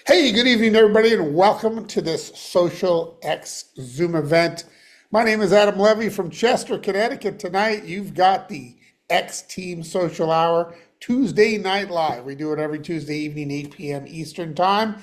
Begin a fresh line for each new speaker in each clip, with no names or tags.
Hey, good evening, everybody, and welcome to this Social X Zoom event. My name is Adam Levy from Chester, Connecticut. Tonight, you've got the X Team Social Hour, Tuesday Night Live. We do it every Tuesday evening, 8 p.m. Eastern Time.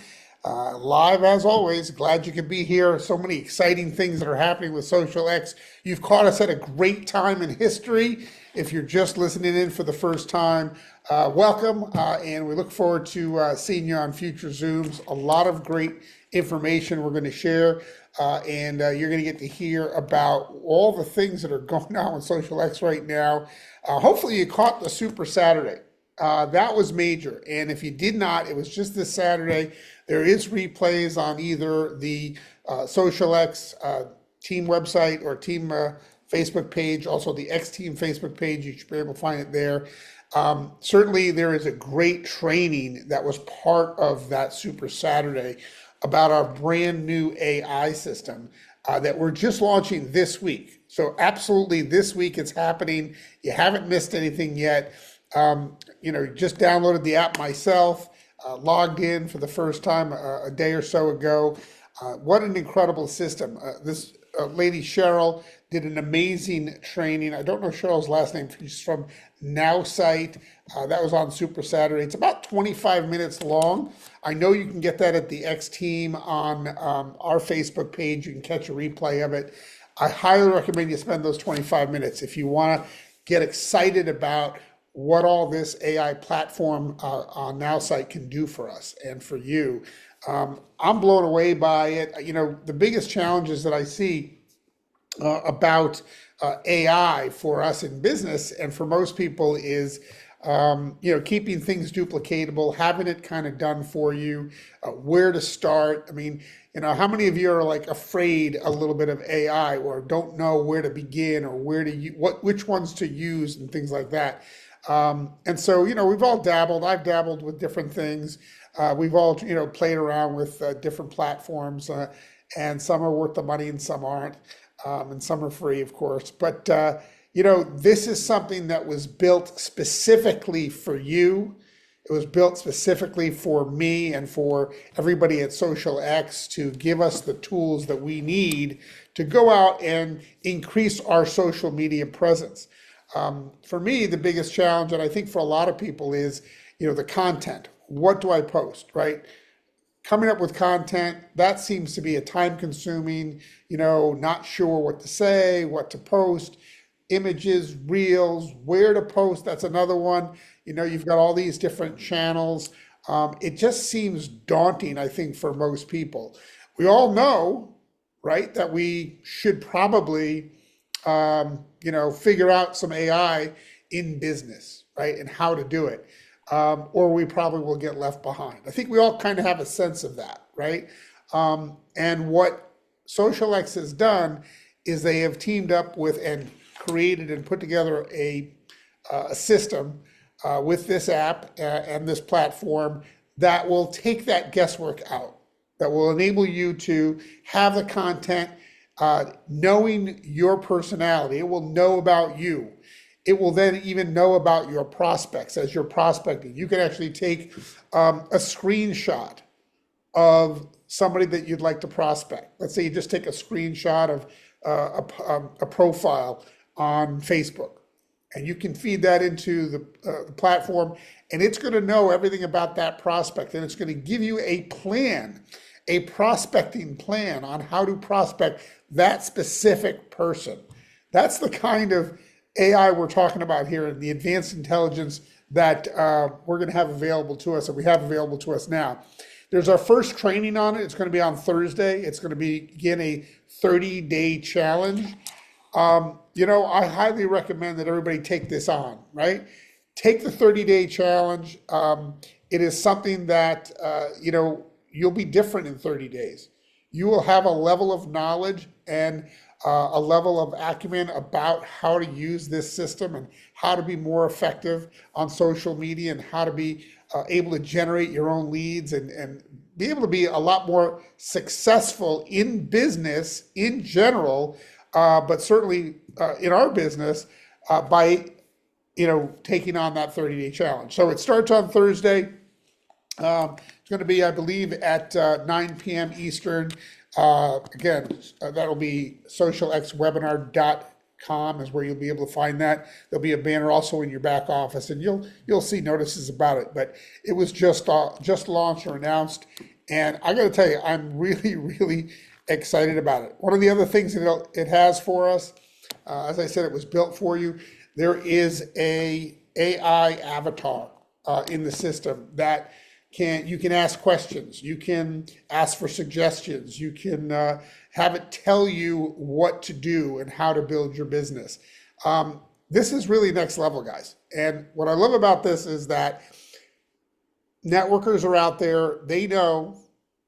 Live as always. Glad you could be here. So many exciting things that are happening with Social X. You've caught us at a great time in history. If you're just listening in for the first time, welcome, and we look forward to seeing you on future Zooms. A lot of great information we're going to share, and you're going to get to hear about all the things that are going on with Social X right now. Hopefully you caught the Super Saturday. That was major, and if you did not, it was just this Saturday. There is replays on either the Social X team website or team Facebook page, also the XTeam Facebook page. You should be able to find it there. Certainly there is a great training that was part of that Super Saturday about our brand new AI system that we're just launching this week. So absolutely this week it's happening. You haven't missed anything yet. Just downloaded the app myself, logged in for the first time a day or so ago. What an incredible system. This lady Cheryl did an amazing training. I don't know Cheryl's last name. She's from NowSite. That was on Super Saturday. It's about 25 minutes long. I know you can get that at the X Team on our Facebook page. You can catch a replay of it. I highly recommend you spend those 25 minutes if you want to get excited about what all this AI platform on NowSite can do for us and for you. I'm blown away by it. You know, the biggest challenges that I see about AI for us in business and for most people is, keeping things duplicatable, having it kind of done for you, where to start. I mean, how many of you are like afraid a little bit of AI or don't know where to begin or which ones to use and things like that. And so, we've all dabbled. I've dabbled with different things. We've all, played around with different platforms, and some are worth the money and some aren't, and some are free, of course. But, this is something that was built specifically for you. It was built specifically for me and for everybody at Social X to give us the tools that we need to go out and increase our social media presence. For me, the biggest challenge, and I think for a lot of people, is, the content. What do I post, right? Coming up with content, that seems to be a time-consuming, not sure what to say, what to post, images, reels, where to post, that's another one. You've got all these different channels. It just seems daunting, I think, for most people. We all know, right, that we should probably figure out some AI in business, right, and how to do it, or we probably will get left behind. I think we all kind of have a sense of that, right? And what Social X has done is they have teamed up with and created and put together a system with this app and this platform that will take that guesswork out, that will enable you to have the content. Knowing your personality, it will know about you. It will then even know about your prospects as you're prospecting. You can actually take a screenshot of somebody that you'd like to prospect. Let's say you just take a screenshot of a profile on Facebook, and you can feed that into the platform, and it's going to know everything about that prospect, and it's going to give you a plan, a prospecting plan on how to prospect that specific person. That's the kind of AI we're talking about here, and the advanced intelligence that we're going to have available to us, and we have available to us now. There's our first training on it. It's going to be on Thursday. It's going to begin a 30-day challenge. I highly recommend that everybody take this on, right? Take the 30-day challenge. It is something that, you'll be different in 30 days. You will have a level of knowledge and a level of acumen about how to use this system and how to be more effective on social media and how to be able to generate your own leads and be able to be a lot more successful in business in general, but certainly in our business by taking on that 30-day challenge. So it starts on Thursday. It's going to be, I believe, at 9 p.m. Eastern. Again, that'll be socialxwebinar.com is where you'll be able to find that. There'll be a banner also in your back office, and you'll see notices about it. But it was just launched or announced, and I got to tell you, I'm really, really excited about it. One of the other things that it has for us, as I said, it was built for you. There is a AI avatar in the system that you can ask questions, you can ask for suggestions, you can have it tell you what to do and how to build your business. This is really next level, guys. And what I love about this is that networkers are out there, they know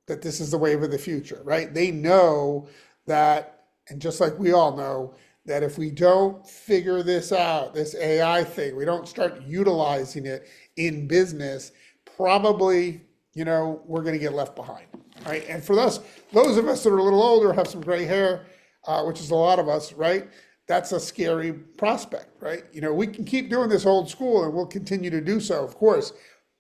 that this is the wave of the future, right? They know that, and just like we all know, that if we don't figure this out, this AI thing, we don't start utilizing it in business, probably, we're going to get left behind, right? And for those of us that are a little older, have some gray hair, which is a lot of us, right? That's a scary prospect, right? We can keep doing this old school and we'll continue to do so, of course,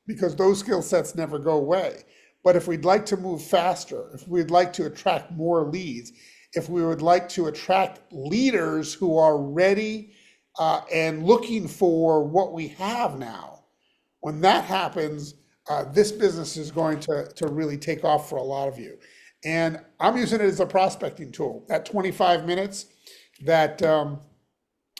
because those skill sets never go away. But if we'd like to move faster, if we'd like to attract more leads, if we would like to attract leaders who are ready and looking for what we have now, when that happens, this business is going to really take off for a lot of you. And I'm using it as a prospecting tool. That 25 minutes that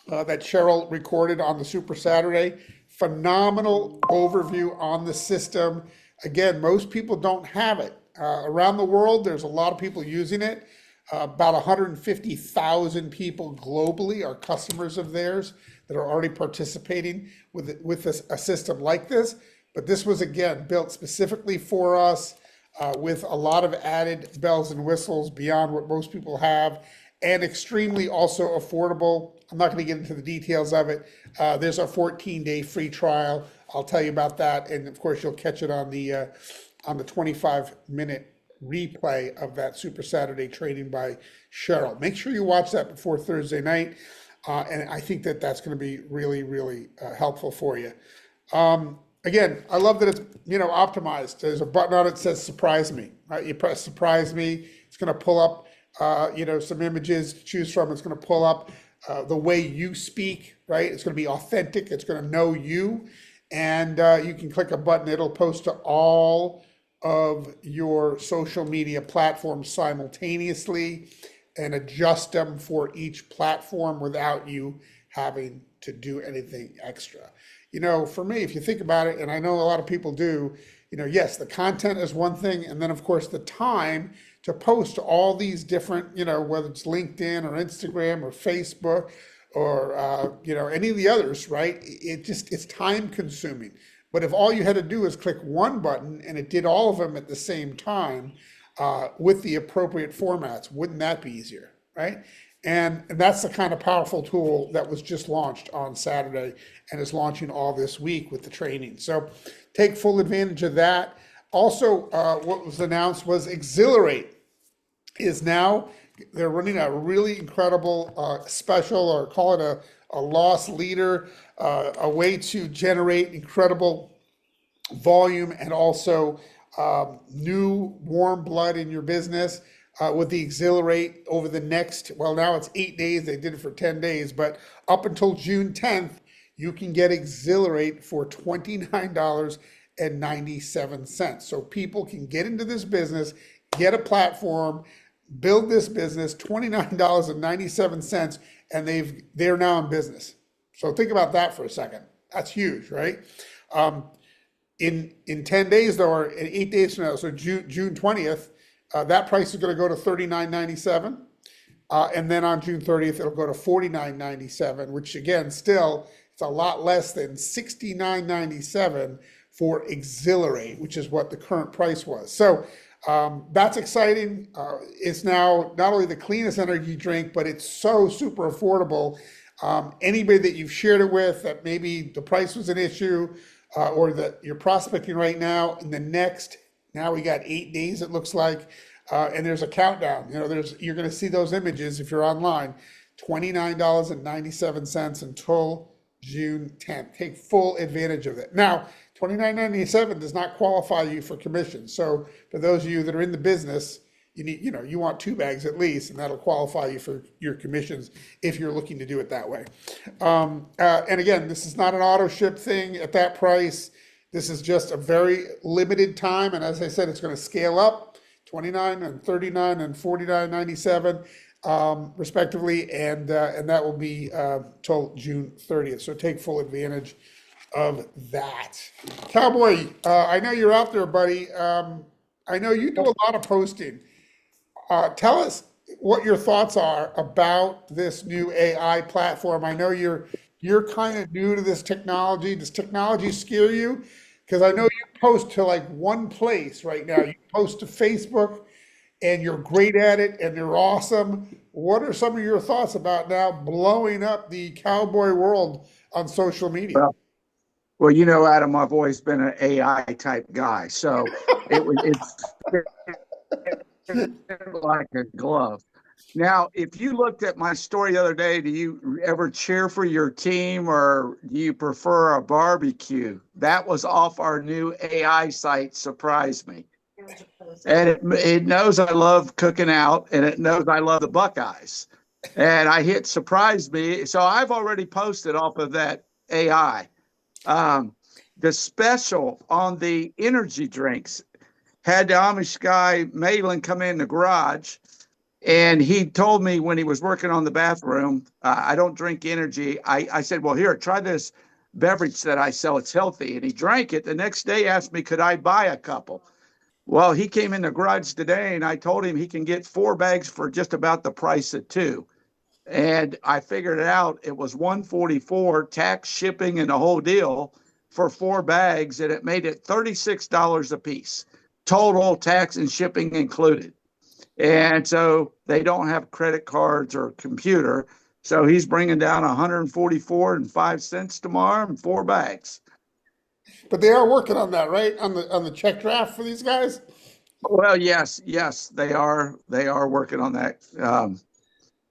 Cheryl recorded on the Super Saturday, phenomenal overview on the system. Again, most people don't have it. Around the world, there's a lot of people using it. About 150,000 people globally are customers of theirs that are already participating with a system like this. But this was, again, built specifically for us with a lot of added bells and whistles beyond what most people have, and extremely also affordable. I'm not going to get into the details of it. There's a 14-day free trial. I'll tell you about that. And of course, you'll catch it on the 25-minute replay of that Super Saturday training by Cheryl. Make sure you watch that before Thursday night. And I think that that's going to be really, really helpful for you. Again, I love that it's, optimized. There's a button on it that says surprise me, right? You press surprise me. It's going to pull up, some images to choose from. It's going to pull up the way you speak, right? It's going to be authentic. It's going to know you. And you can click a button. It'll post to all of your social media platforms simultaneously and adjust them for each platform without you having to do anything extra. For me, if you think about it, and I know a lot of people do, yes, the content is one thing, and then of course the time to post all these different, whether it's LinkedIn or Instagram or Facebook or any of the others, right? It's time consuming. But if all you had to do is click one button and it did all of them at the same time with the appropriate formats, wouldn't that be easier, right? And that's the kind of powerful tool that was just launched on Saturday and is launching all this week with the training. So take full advantage of that. Also, what was announced was Exhilarate is now, they're running a really incredible special, or call it a loss leader, a way to generate incredible volume and also new warm blood in your business. With the Exhilarate over the next, well, now it's 8 days. They did it for 10 days, but up until June 10th, you can get Exhilarate for $29.97. So people can get into this business, get a platform, build this business, $29.97, and they're now in business. So think about that for a second. That's huge, right? In 10 days though, or in 8 days from now, so June 20th, that price is going to go to $39.97. And then on June 30th, it'll go to $49.97, which again, still, it's a lot less than $69.97 for Exhilarate, which is what the current price was. So that's exciting. It's now not only the cleanest energy drink, but it's so super affordable. Anybody that you've shared it with, that maybe the price was an issue, or that you're prospecting right now, in the next, now we got 8 days, it looks like, and there's a countdown. You're going to see those images if you're online. $29.97 until June 10th. Take full advantage of it. Now, $29.97 does not qualify you for commission. So for those of you that are in the business, you want 2 bags at least, and that'll qualify you for your commissions if you're looking to do it that way. And again, this is not an auto ship thing at that price. This is just a very limited time, and as I said, it's going to scale up, 29 and 39 and 49.97 respectively, and that will be till June 30th. So take full advantage of that. Cowboy, I know you're out there, buddy. I know you do a lot of posting. Tell us what your thoughts are about this new AI platform. I know you're kind of new to this technology. Does technology scare you? Because I know you post to like one place right now. You post to Facebook, and you're great at it, and you're awesome. What are some of your thoughts about now blowing up the cowboy world on social media?
Well, Adam, I've always been an AI type guy, so it's like a glove. Now, if you looked at my story the other day, do you ever cheer for your team or do you prefer a barbecue? That was off our new AI site, Surprise Me. And it knows I love cooking out, and it knows I love the Buckeyes. And I hit Surprise Me. So I've already posted off of that AI. The special on the energy drinks had the Amish guy, Malin, come in the garage. And he told me when he was working on the bathroom, I don't drink energy. I said, well, here, try this beverage that I sell. It's healthy. And he drank it. The next day, asked me, could I buy a couple? Well, he came in the garage today, and I told him he can get 4 bags for just about the price of 2. And I figured it out. It was $144, tax, shipping, and the whole deal for 4 bags, and it made it $36 a piece, total tax and shipping included. And so they don't have credit cards or computer. So he's bringing down 144.05 cents tomorrow and 4 bags.
But they are working on that, right? On the check draft for these guys?
Well, yes, they are. They are working on that.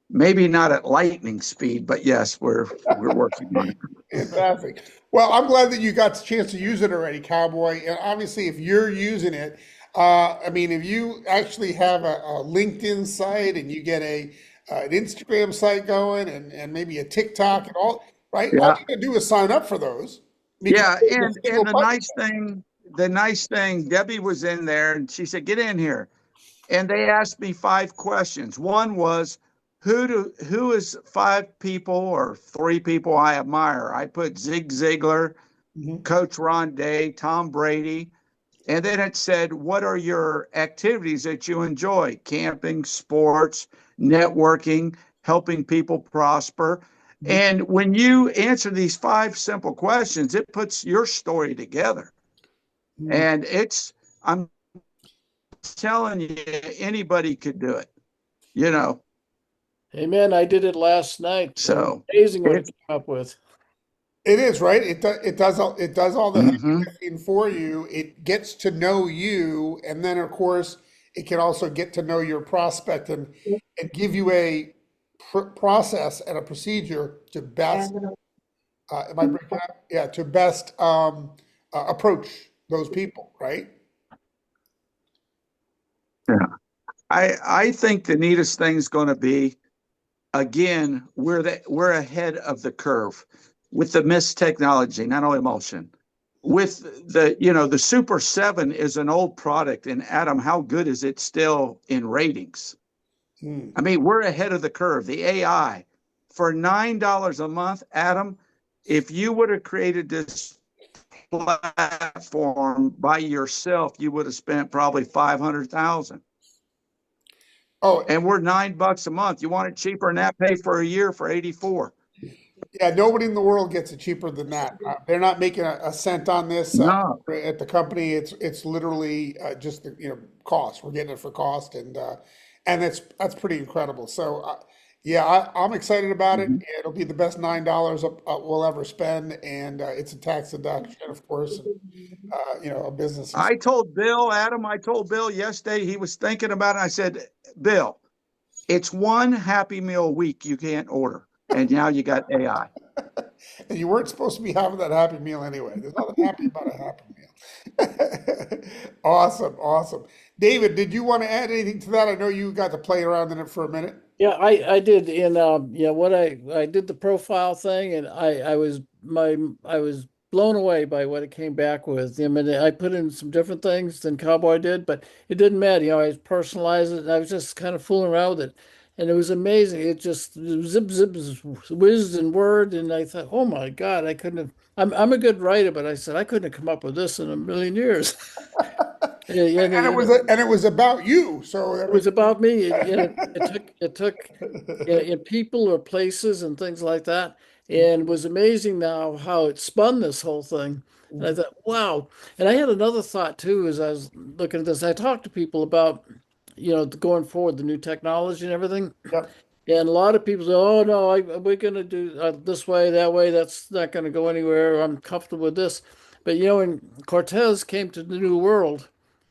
Maybe not at lightning speed, but yes, we're working on it.
Fantastic. Well, I'm glad that you got the chance to use it already, Cowboy. And obviously, if you're using it, I mean, if you actually have a LinkedIn site and you get an Instagram site going and maybe a TikTok and all, right? All
Yeah,
you gotta do is sign up for those. Because
yeah,
it's a
and
single
the
button.
nice thing, Debbie was in there and she said, "Get in here." And they asked me 5 questions. One was, who is 5 people or 3 people I admire? I put Zig Ziglar,
Mhm.
Coach Ron Day, Tom Brady. And then it said, what are your activities that you enjoy? Camping, sports, networking, helping people prosper. And when you answer these 5 simple questions, it puts your story together.
Mhm.
And I'm telling you, anybody could do it, you know.
Hey man, I did it last night. It was
So
amazing what it
it's,
came up with.
It is, right? It does all the heavy
mhm.
lifting for you. It gets to know you, and then of course it can also get to know your prospect and give you a process and a procedure to best. Am I breaking up? Yeah, to best approach those people, right?
Yeah. I think the neatest thing is going to be, again, we're ahead of the curve with the mist technology, not only emulsion. With the Super 7 is an old product, and Adam, how good is it still in ratings?
Hmm.
I mean, we're ahead of the curve. The AI for $9 a month, Adam, if you would have created this platform by yourself, you would have spent probably 500,000.
Oh,
And we're $9 a month. You want it cheaper than that? Pay for a year for 84.
yeah, nobody in the world gets it cheaper than that. They're not making a cent on this
No.
at the company. It's literally just the cost. We're getting it for cost, and that's pretty incredible. So yeah, I'm excited about it.
Mhm.
It'll be the best $9 we'll ever spend, and it's a tax deduction, of course, and a business.
I told Bill, Adam, I told Bill yesterday, he was thinking about it. I said, Bill, it's one Happy Meal a week you can't order. And now you got AI.
And you weren't supposed to be having that Happy Meal anyway. There's nothing happy about a Happy Meal. Awesome, awesome. David, did you want to add anything to that? I know you got to play around in it for a minute.
Yeah, I did. And yeah, what I did the profile thing, and I was blown away by what it came back with. I mean, I put in some different things than Cowboy did, but it didn't matter. I personalized it, and I was just kind of fooling around with it, and it was amazing. It just zip zip whizzed in Word, and I thought, oh my God, I couldn't have. I'm a good writer, but I said I couldn't have come up with this in a million years. Yeah, yeah,
And it was about you. So
it was about me. It took in people or places and things like that, and it was amazing now how it spun this whole thing. And I thought, wow. And I had another thought too as I was looking at this. I talked to people about, going forward, the new technology and everything.
yep,
And a lot of people say, "Oh no, we're going to do this way, that way. That's not going to go anywhere. I'm comfortable with this." But when Cortez came to the New World,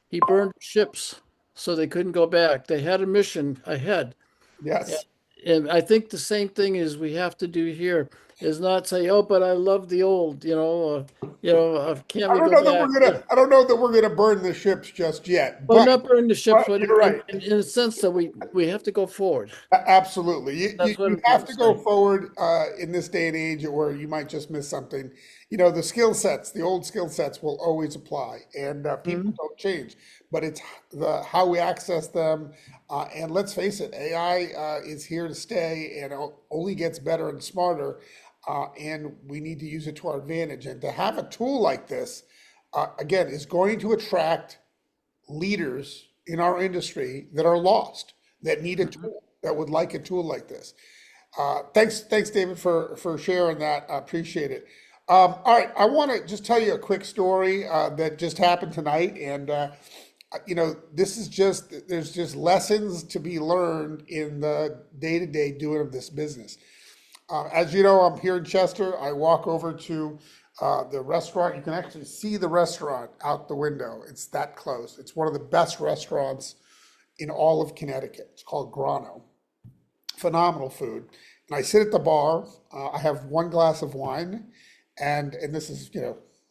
he burned ships so they couldn't go back. They had a mission ahead. Yeah.
yes.
And I think the same thing is we have to do here is not say, "Oh, but I love the old," can't we go back?
I don't know that we're gonna burn the ships just yet,
Well, not burn the ships, but
you're right.
in a sense that we have to go forward.
Absolutely.
That's what
You
I'm
have
trying
to
to
go
say.
forward in this day and age where you might just miss something. The skill sets, the old skill sets will always apply, and people
Mhm.
don't change. But it's the how we access them. And let's face it, AI is here to stay and only gets better and smarter. And we need to use it to our advantage. And to have a tool like this, again, is going to attract leaders in our industry that are lost, that need a
Mhm.
tool, that would like a tool like this. Thanks, David, for sharing that. I appreciate it. All right, I want to just tell you a quick story that just happened tonight, and this is there's just lessons to be learned in the day-to-day doing of this business. As you know, I'm here in Chester. I walk over to the restaurant. You can actually see the restaurant out the window. It's that close. It's one of the best restaurants in all of Connecticut. It's called Grano. Phenomenal food. And I sit at the bar. I have one glass of wine, and this is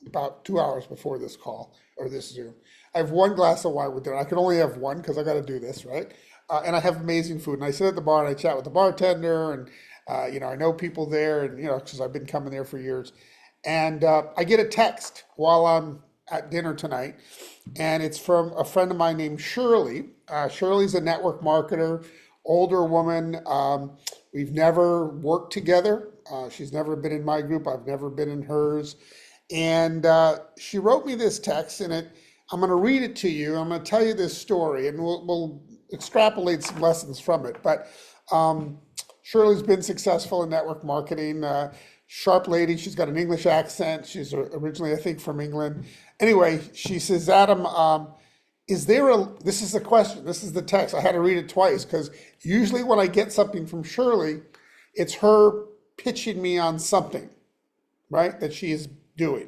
about 2 hours before this call or this Zoom. I have one glass of wine with dinner. I can only have one because I got to do this, right? And I have amazing food. And I sit at the bar and I chat with the bartender, and I know people there, and because I've been coming there for years. And I get a text while I'm at dinner tonight, and it's from a friend of mine named Shirley. Shirley's a network marketer, older woman. We've never worked together. She's never been in my group. I've never been in hers. And she wrote me this text, and I'm going to read it to you. I'm going to tell you this story, and we'll extrapolate some lessons from it. But Shirley's been successful in network marketing. Sharp lady. She's got an English accent. She's originally, I think, from England. Anyway, she says, Adam, this is the question, this is the text. I had to read it twice because usually when I get something from Shirley, it's her pitching me on something, right, that she is doing.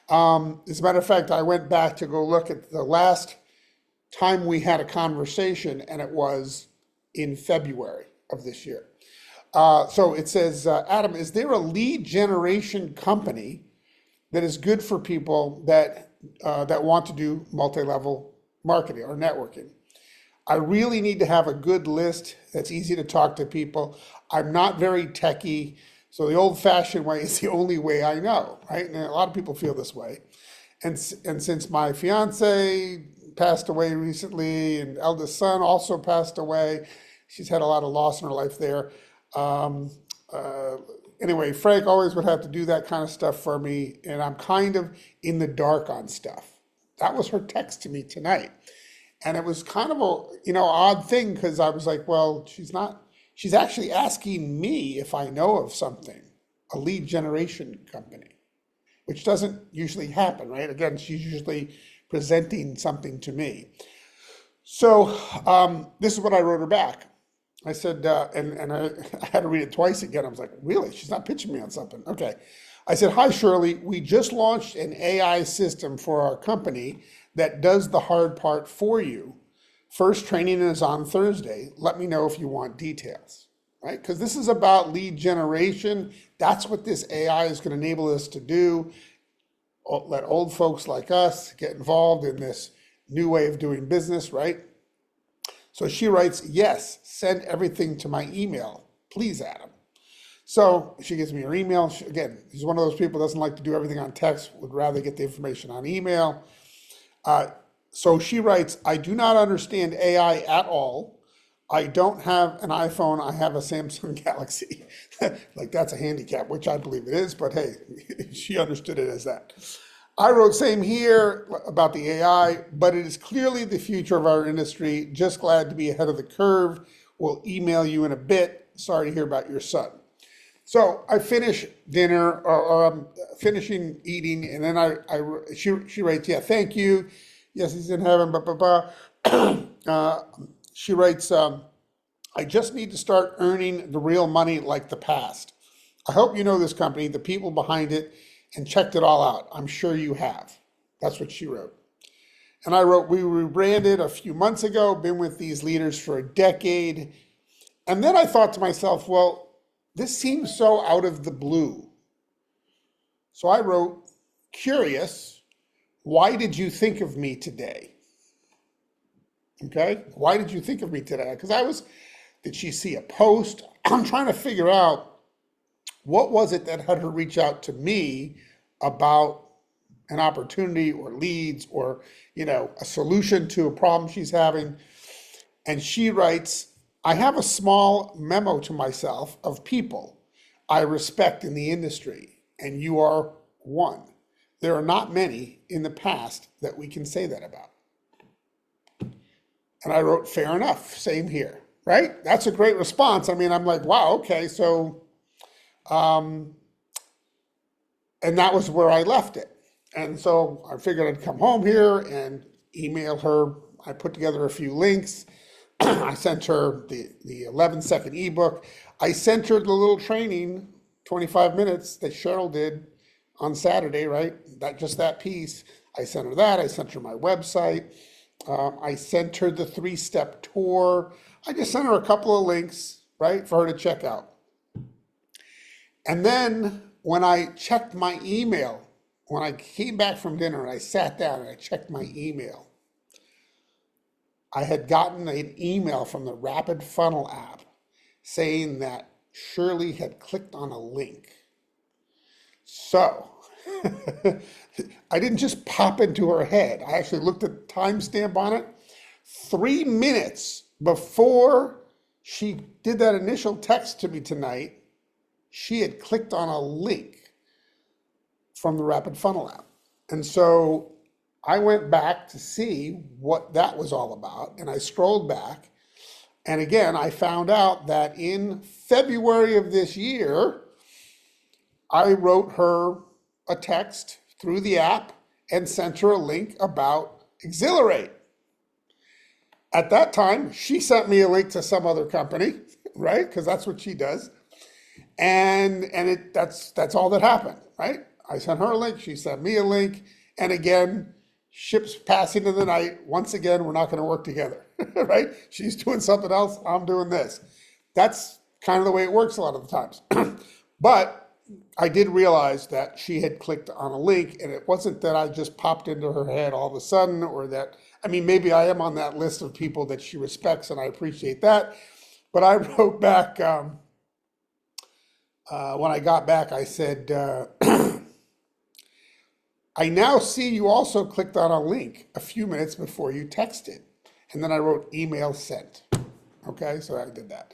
As a matter of fact, I went back to go look at the last time we had a conversation, and it was in February of this year. So it says, Adam, is there a lead generation company that is good for people that want to do multi-level marketing or networking? I really need to have a good list that's easy to talk to people. I'm not very techy, so the old-fashioned way is the only way I know, right? And a lot of people feel this way. And since my fiance passed away recently, and eldest son also passed away, she's had a lot of loss in her life there. Um, uh, anyway, Frank always would have to do that kind of stuff for me, and I'm kind of in the dark on stuff. That was her text to me tonight. And it was kind of a, odd thing because I was like, well, she's actually asking me if I know of something, a lead generation company, which doesn't usually happen, right? Again, she's usually presenting something to me. So this is what I wrote her back. I said, and I had to read it twice again. I was like, really? She's not pitching me on something. Okay. I said, hi, Shirley. We just launched an AI system for our company that does the hard part for you. First training is on Thursday. Let me know if you want details. right? Because this is about lead generation. That's what this AI is going to enable us to do. Let old folks like us get involved in this new way of doing business, right? So she writes, yes, send everything to my email, please, Adam. So she gives me her email. Again, she's one of those people who doesn't like to do everything on text, would rather get the information on email. So she writes, I do not understand AI at all. I don't have an iPhone, I have a Samsung Galaxy. Like that's a handicap, which I believe it is, but hey, she understood it as that. I wrote same here about the AI, but it is clearly the future of our industry. Just glad to be ahead of the curve. We'll email you in a bit. Sorry to hear about your son. So I finish dinner, or I'm finishing eating, and then she writes, yeah, thank you. Yes, he's in heaven, blah, blah, blah. She writes, I just need to start earning the real money like the past. I hope you know this company, the people behind it, and checked it all out. I'm sure you have. That's what she wrote. And I wrote, we rebranded a few months ago, been with these leaders for a decade. And then I thought to myself, well, this seems so out of the blue. So I wrote, curious, why did you think of me today? Okay, why did you think of me today? Because did she see a post? I'm trying to figure out what was it that had her reach out to me about an opportunity or leads or, a solution to a problem she's having. And she writes, I have a small memo to myself of people I respect in the industry, and you are one. There are not many in the past that we can say that about. And I wrote, fair enough, same here, right? That's a great response. I mean, I'm like, wow, okay, so, and that was where I left it. And so I figured I'd come home here and email her. I put together a few links. I sent her the 11-second ebook. I sent her the little training, 25 minutes that Cheryl did on Saturday, right? Just that piece. I sent her that. I sent her my website. I sent her the 3-step tour. I just sent her a couple of links, right, for her to check out. And then when I checked my email, when I came back from dinner and I sat down and I checked my email, I had gotten an email from the Rapid Funnel app saying that Shirley had clicked on a link. So I didn't just pop into her head. I actually looked at the timestamp on it. 3 minutes before she did that initial text to me tonight, she had clicked on a link from the Rapid Funnel app. And so I went back to see what that was all about, and I scrolled back. And again, I found out that in February of this year, I wrote her a text through the app and sent her a link about Exhilarate. At that time, she sent me a link to some other company, right? Because that's what she does. And that's all that happened, right? I sent her a link, she sent me a link, and again, ships passing in the night. Once again, we're not going to work together, right? She's doing something else, I'm doing this. That's kind of the way it works a lot of the times. But I did realize that she had clicked on a link, and it wasn't that I just popped into her head all of a sudden, or that, I mean, maybe I am on that list of people that she respects, and I appreciate that. But I wrote back, when I got back, I said, I now see you also clicked on a link a few minutes before you texted. And then I wrote email sent. Okay, so I did that.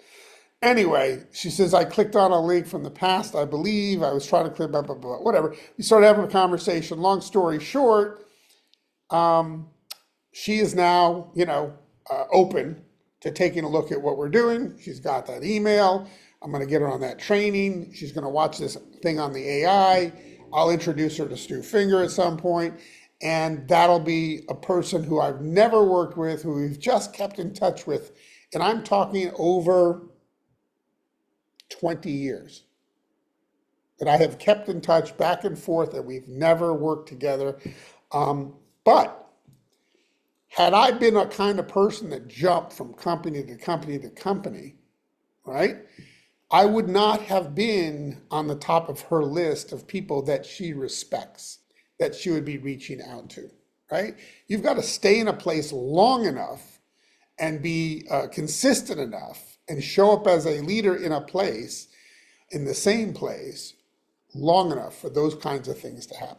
Anyway, she says, I clicked on a link from the past, I believe. I was trying to click, blah, blah, blah, whatever. We started having a conversation. Long story short, she is now, open to taking a look at what we're doing. She's got that email. I'm going to get her on that training. She's going to watch this thing on the AI. I'll introduce her to Stu Finger at some point, and that'll be a person who I've never worked with, who we've just kept in touch with, and I'm talking over 20 years that I have kept in touch back and forth, and we've never worked together. But had I been a kind of person that jumped from company to company to company, right? I would not have been on the top of her list of people that she respects, that she would be reaching out to, right? You've got to stay in a place long enough and be consistent enough and show up as a leader in a place, in the same place, long enough for those kinds of things to happen.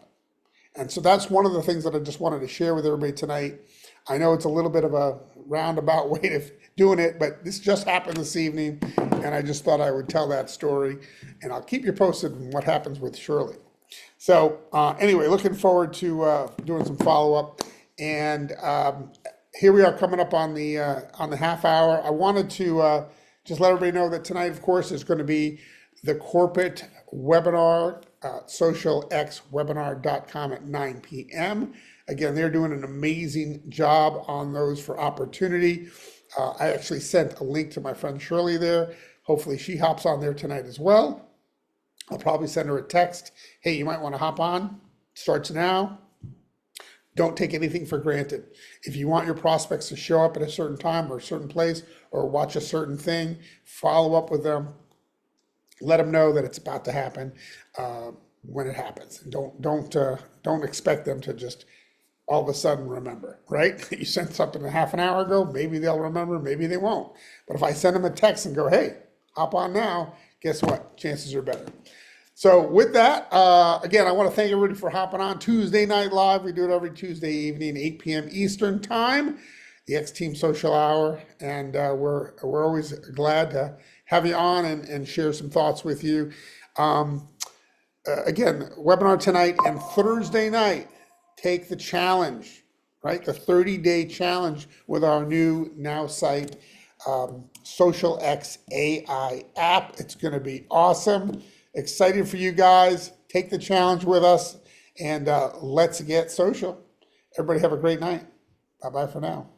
And so that's one of the things that I just wanted to share with everybody tonight. I know it's a little bit of a roundabout way of doing it, but this just happened this evening, and I just thought I would tell that story, and I'll keep you posted on what happens with Shirley. So anyway, looking forward to doing some follow-up, and here we are coming up on the half hour. I wanted to just let everybody know that tonight, of course, is going to be the corporate webinar, socialxwebinar.com at 9 p.m. Again, they're doing an amazing job on those for opportunity. I actually sent a link to my friend Shirley there. Hopefully she hops on there tonight as well. I'll probably send her a text. Hey, you might want to hop on. Starts now. Don't take anything for granted. If you want your prospects to show up at a certain time or a certain place or watch a certain thing, follow up with them. Let them know that it's about to happen when it happens. And don't expect them to just all of a sudden remember, right? You sent something a half an hour ago, maybe they'll remember, maybe they won't. But if I send them a text and go, hey, hop on now, guess what? Chances are better. So with that, again, I want to thank everybody for hopping on Tuesday Night Live. We do it every Tuesday evening, 8 p.m. Eastern Time, the X-Team Social Hour. And we're always glad to have you on and share some thoughts with you. Again, webinar tonight and Thursday night. Take the challenge, right? The 30-day challenge with our new now site, Social X AI app. It's going to be awesome. Excited for you guys. Take the challenge with us and let's get social. Everybody have a great night. Bye-bye for now.